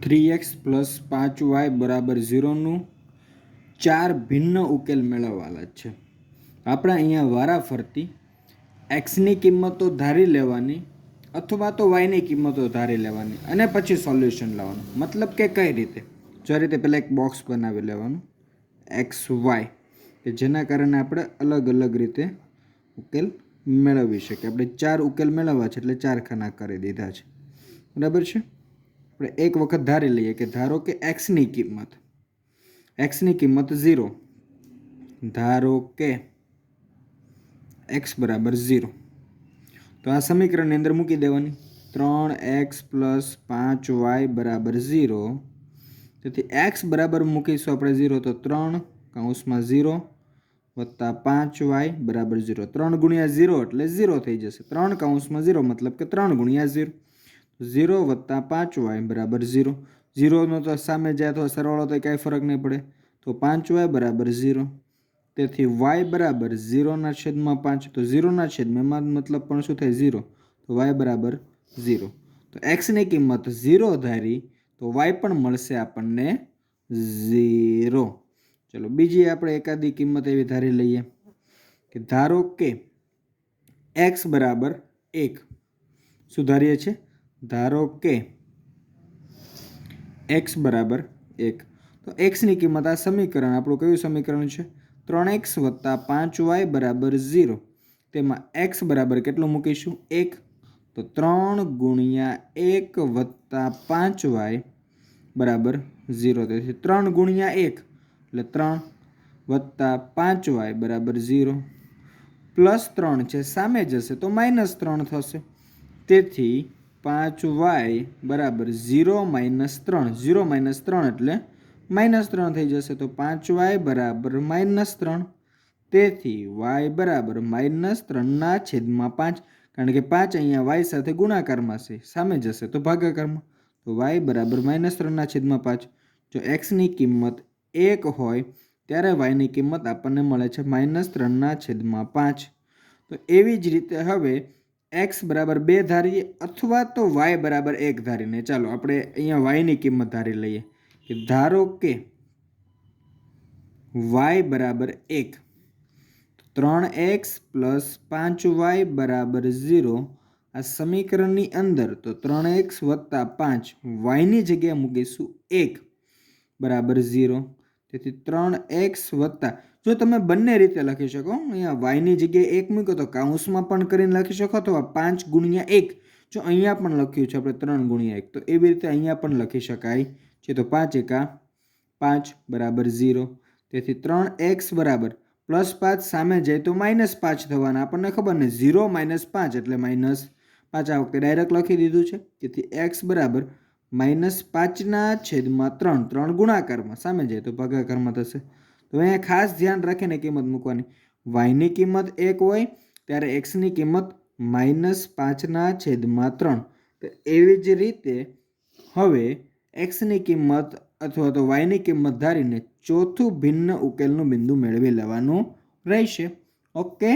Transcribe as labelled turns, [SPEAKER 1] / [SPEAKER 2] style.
[SPEAKER 1] 3x + 5y = 0નું 4 ભિન્ન ઉકેલ મેળવવાના છે. આપણે અહીંયા વારાફરતી એક્સની કિંમતો ધારી લેવાની અથવા તો વાયની કિંમતો ધારી લેવાની અને પછી સોલ્યુશન લાવવાનું. મતલબ કે કઈ રીતે? જો આ રીતે પહેલાં એક બોક્સ બનાવી લેવાનું એક્સ વાય, કે જેના કારણે આપણે અલગ અલગ રીતે ઉકેલ મેળવી શકીએ. આપણે 4 ઉકેલ મેળવવા છે એટલે 4 ખાના કરી દીધા છે. બરાબર છે. આપણે એક વખત ધારી લઈએ કે ધારો કે એક્સની કિંમત 0. ધારો કે x = 0. તો આ સમીકરણની અંદર મૂકી દેવાની 3x + 5y = 0. તેથી x બરાબર મૂકીશું આપણે 0, તો 3 કૌંસમાં 0 વત્તા 5y = 0. 3 × 0 એટલે 0 થઈ જશે. 3 કૌંસમાં 0 મતલબ કે 3 × 0. 0 વત્તા 5y = 0. 0નો તો સામે જાય તો સરવાળો તો કાંઈ ફરક નહીં પડે, તો 5y = 0. તેથી y = 0/5. તો 0/એમાં મતલબ પણ શું થાય? 0. તો y = 0. તો xની કિંમત 0 ધારી તો y પણ મળશે આપણને 0. ચલો બીજી આપણે એકાદી કિંમત એવી ધારી લઈએ કે ધારો કે x = 1. શું ધારીએ છીએ? ધારો કે x = 1. તો xની કિંમત, આ સમીકરણ આપણું કયું સમીકરણ છે? 3x + 5y = 0. તેમાં x બરાબર કેટલું મૂકીશું? 1. તો 3 × 1 + 5y = 0. તેથી 3 × 1 એટલે 3 વત્તા 5y = 0. પ્લસ 3 છે, સામે જશે તો -3 થશે. તેથી 5y = 0 - 3. 0 - 3 એટલે -3 થઈ જશે. તો 5y = -3. તેથી y = -3/5. કારણ કે 5 અહીંયા y સાથે ગુણાકારમાં છે, સામે જશે તો ભાગાકારમાં. તો y = -3/5. જો xની કિંમત 1 હોય ત્યારે yની કિંમત આપણને મળે છે -3/5. તો એવી જ રીતે હવે x = 2 ધારીએ અથવા તો y = 1 ધારીને, ચાલો આપણે અહીંયા yની કિંમત ધારી લઈએ કે ધારો કે y = 1. 3x + 5y = 0. આ સમીકરણની અંદર તો 3x + 5 yની જગ્યાએ મૂકીશું 1 = 0. તેથી 3x વત્તા, જો તમે બંને રીતે લખી શકો, અહીંયા yની જગ્યાએ 1 મૂકો તો કૌંસમાં પણ કરીને લખી શકો અથવા 5 × 1, જો અહીંયા પણ લખ્યું છે આપણે 3 × 1, તો એવી રીતે અહીંયા પણ લખી શકાય છે. તો 5 × 5 = 0. તેથી 3x બરાબર +5 સામે જાય તો -5 થવાના. આપણને ખબર ને 0 - 5 એટલે -5. આ વખતે ડાયરેક્ટ લખી દીધું છે. તેથી x બરાબર -5/3. 3 ગુણાકારમાં, સામે જાય તો ભાગાકારમાં થશે. તો અહીંયા ખાસ ધ્યાન રાખીને કિંમત મૂકવાની. yની કિંમત 1 હોય ત્યારે xની કિંમત -5/3. તો એવી જ રીતે હવે xની કિંમત અથવા તો yની કિંમત ધારીને ચોથું ભિન્ન ઉકેલનું બિંદુ મેળવી લેવાનું રહેશે. ઓકે.